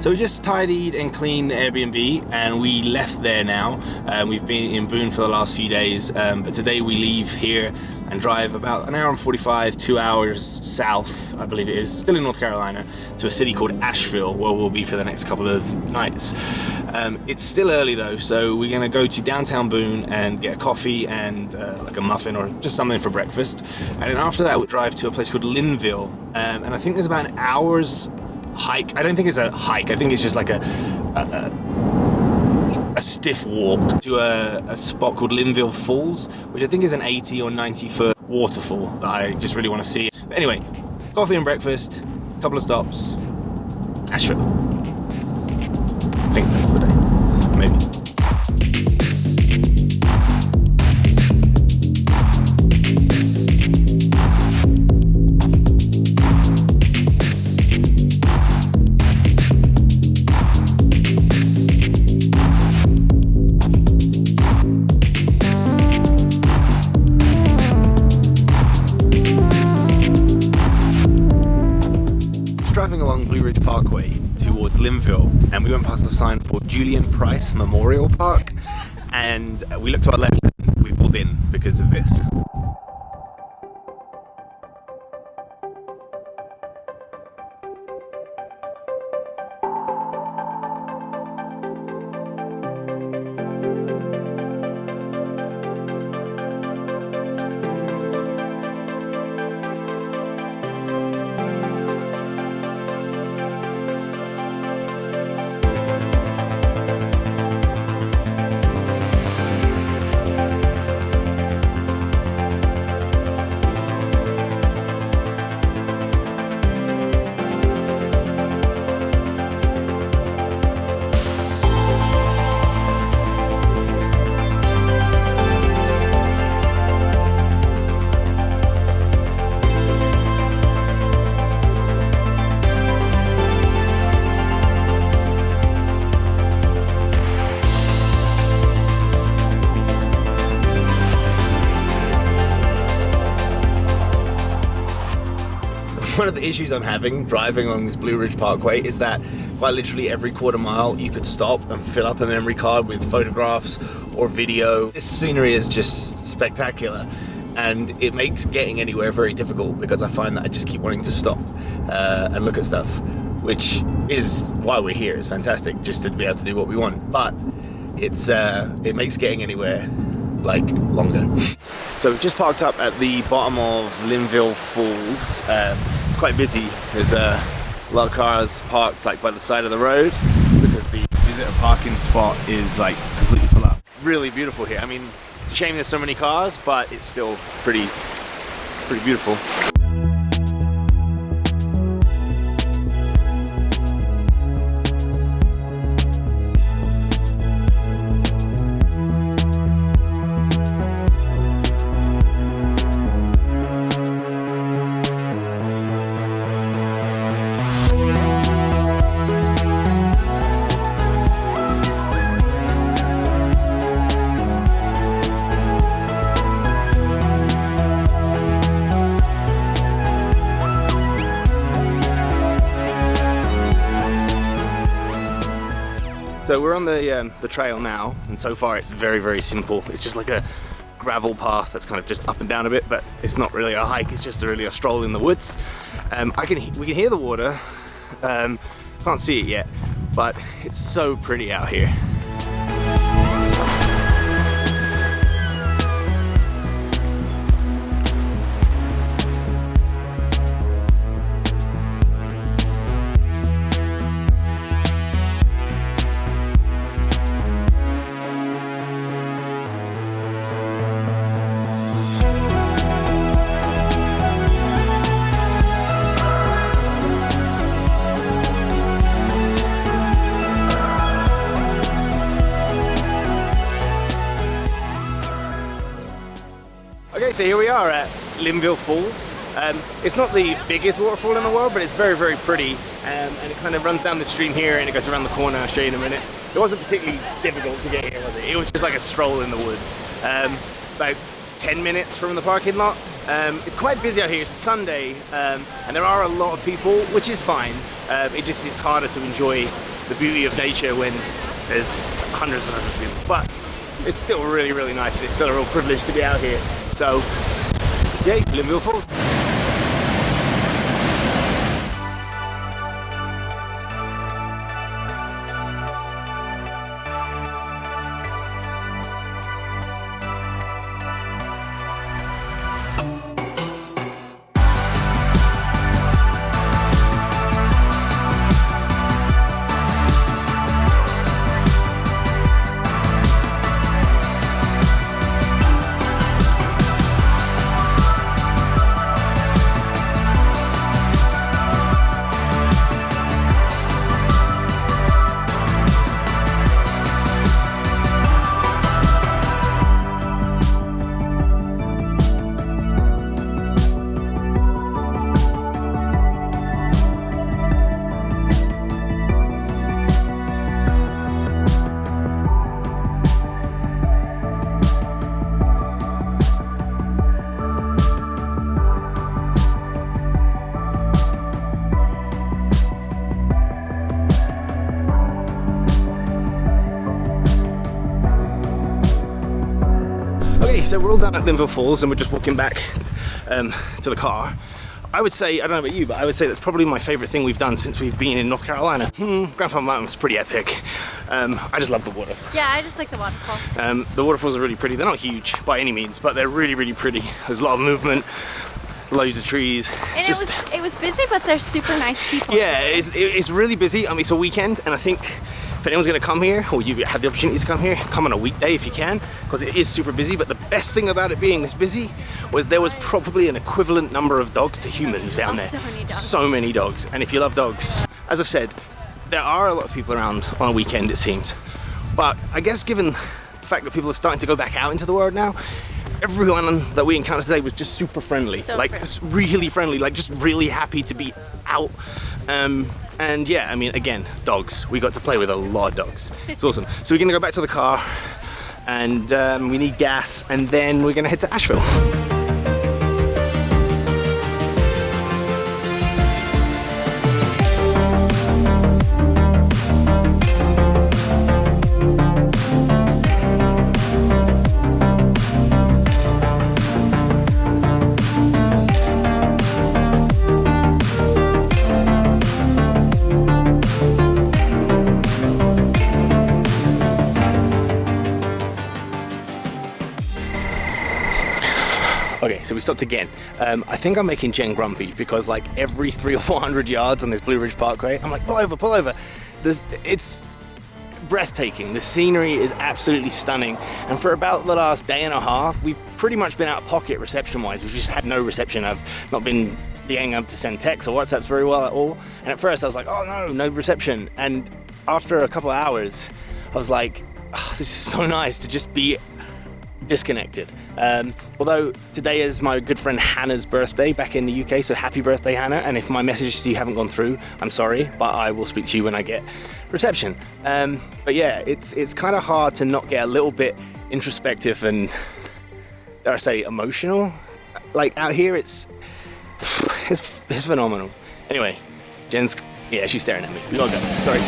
So we just tidied and cleaned the Airbnb and we left there now. We've been in Boone for the last few days, but today we leave here and drive about an hour and 45, 2 hours south, I believe it is, still in North Carolina, to a city called Asheville, where we'll be for the next couple of nights. It's still early though, so we're gonna go to downtown Boone and get a coffee and like a muffin or just something for breakfast. And then after that, we'll drive to a place called Linville. And I think there's about an hour's hike. I don't think it's a hike. I think it's just like a stiff walk to a spot called Linville Falls, which I think is an 80 or 90 foot waterfall that I just really want to see. But anyway, coffee and breakfast, couple of stops, Asheville. I think that's the day, maybe. Driving along Blue Ridge Parkway towards Linville, and we went past the sign for Julian Price Memorial Park, and we looked to our left and we pulled in because of this. One of the issues I'm having driving along this Blue Ridge Parkway is that quite literally every quarter mile you could stop and fill up a memory card with photographs or video. This scenery is just spectacular, and it makes getting anywhere very difficult because I find that I just keep wanting to stop and look at stuff, which is why we're here. It's fantastic just to be able to do what we want, but it makes getting anywhere like longer. So we've just parked up at the bottom of Linville Falls. It's quite busy. There's a lot of cars parked like by the side of the road because the visitor parking spot is like completely full up. Really beautiful here. I mean, it's a shame there's so many cars, but it's still pretty beautiful. So we're on the trail now, and so far it's very simple. It's just like a gravel path that's kind of just up and down a bit, but it's not really a hike. It's just really a stroll in the woods. We can hear the water. Can't see it yet, but it's so pretty out here. Okay, so here we are at Linville Falls. It's not the biggest waterfall in the world, but it's very pretty, and it kind of runs down the stream here and it goes around the corner. I'll show you in a minute. It wasn't particularly difficult to get here, was it? It was just like a stroll in the woods. About 10 minutes from the parking lot. It's quite busy out here. It's Sunday, and there are a lot of people, which is fine. It's harder to enjoy the beauty of nature when there's hundreds and hundreds of people. But it's still really, really nice, and it's still a real privilege to be out here. So, yay, Linville Falls. So we're all down at Linville Falls and we're just walking back to the car. I would say, I don't know about you, but I would say that's probably my favorite thing we've done since we've been in North Carolina. Grandpa Mountain was pretty epic. I just love the water. Yeah, I just like the waterfalls. The waterfalls are really pretty. They're not huge by any means, but they're really, really pretty. There's a lot of movement, loads of trees. And it was busy, but they're super nice people. Yeah, it's really busy. I mean, it's a weekend, and I think if anyone's going to come here, or you have the opportunity to come here, come on a weekday if you can, because it is super busy. But the best thing about it being this busy was there was probably an equivalent number of dogs to humans down there. So many dogs. So many dogs. And if you love dogs, as I've said, there are a lot of people around on a weekend, it seems. But I guess given the fact that people are starting to go back out into the world now, everyone that we encountered today was just super friendly. So like, friendly. really friendly, like just really happy to be out. And yeah, I mean, again, dogs. We got to play with a lot of dogs. It's awesome. So we're gonna go back to the car, and we need gas, and then we're gonna head to Asheville. Okay, so we stopped again. I think I'm making Jen grumpy because like every 300 or 400 yards on this Blue Ridge Parkway, I'm like, pull over, pull over. It's breathtaking. The scenery is absolutely stunning. And for about the last day and a half, we've pretty much been out of pocket reception-wise. We've just had no reception. I've not been being able to send texts or WhatsApps very well at all. And at first I was like, oh no reception. And after a couple of hours, I was like, oh, this is so nice to just be disconnected. Although today is my good friend Hannah's birthday back in the UK, so happy birthday, Hannah. And if my messages to you haven't gone through, I'm sorry, but I will speak to you when I get reception. But yeah, it's kind of hard to not get a little bit introspective and, dare I say, emotional. Like out here, it's phenomenal. Anyway, Jen's, yeah, she's staring at me. We gotta go. Sorry.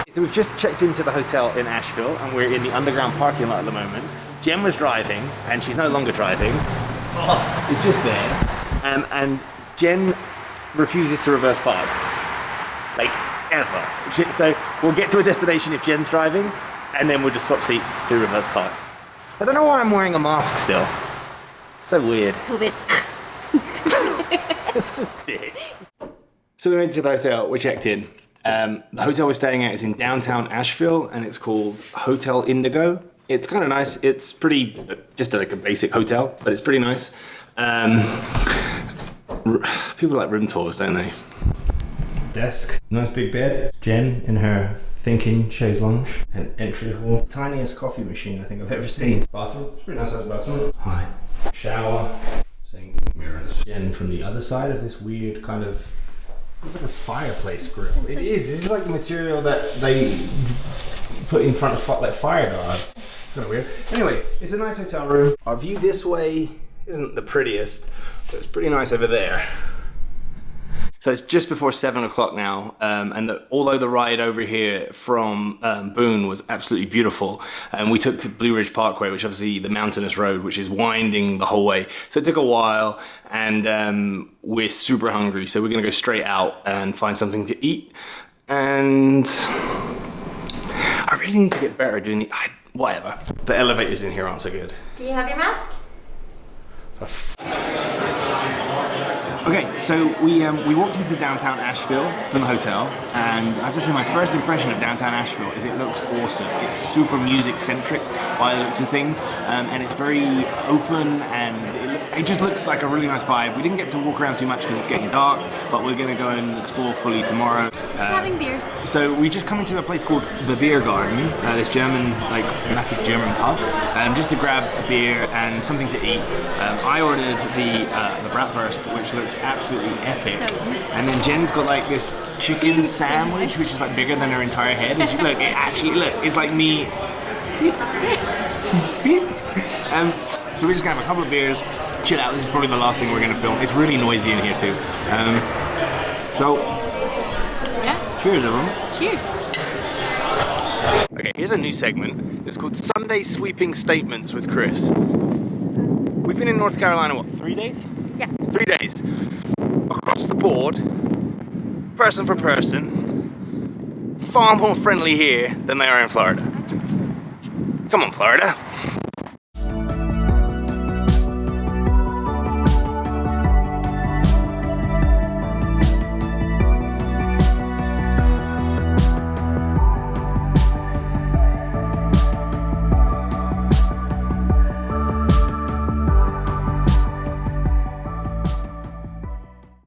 So we've just checked into the hotel in Asheville and we're in the underground parking lot at the moment. Jen was driving and she's no longer driving. Oh, it's just there. And Jen refuses to reverse park. Like, ever. So we'll get to a destination if Jen's driving and then we'll just swap seats to reverse park. I don't know why I'm wearing a mask still. So weird. A little bit. It's just big. So we went to the hotel, we checked in. The hotel we're staying at is in downtown Asheville and it's called Hotel Indigo. It's kind of nice. It's pretty, just like a basic hotel, but it's pretty nice. People like room tours, don't they? Desk, nice big bed. Jen in her thinking chaise lounge. An entry hall. Tiniest coffee machine I think I've ever seen. Bathroom, it's a pretty nice size bathroom. Hi. Shower, sink, mirrors. Jen from the other side of this weird kind of, it's like a fireplace grill. It is. This is like the material that they put in front of like fire guards. It's Kind of weird. Anyway, it's a nice hotel room. Our view this way isn't the prettiest, but it's pretty nice over there. So it's just before 7 o'clock now, and although the ride over here from Boone was absolutely beautiful, we took the Blue Ridge Parkway, which obviously the mountainous road, which is winding the whole way. So it took a while, and we're super hungry, so we're gonna go straight out and find something to eat. And I really need to get better at doing whatever. The elevators in here aren't so good. Do you have your mask? Okay, so we walked into downtown Asheville from the hotel, and I have to say my first impression of downtown Asheville is it looks awesome. It's super music-centric by the looks of things, and it's very open, and it just looks like a really nice vibe. We didn't get to walk around too much because it's getting dark, but we're going to go and explore fully tomorrow. Just having beers. So we just come into a place called the Beer Garden, this German, like massive German pub, just to grab a beer and something to eat. I ordered the bratwurst, which looks absolutely epic, and then Jen's got like this chicken sandwich, which is like bigger than her entire head. And it's like me. So we're just gonna have a couple of beers, chill out. This is probably the last thing we're gonna film. It's really noisy in here too. Yeah. Cheers, everyone. Cheers. Okay, here's a new segment. It's called Sunday Sweeping Statements with Chris. We've been in North Carolina, what, 3 days? Yeah. 3 days. Across the board, person for person, far more friendly here than they are in Florida. Come on, Florida.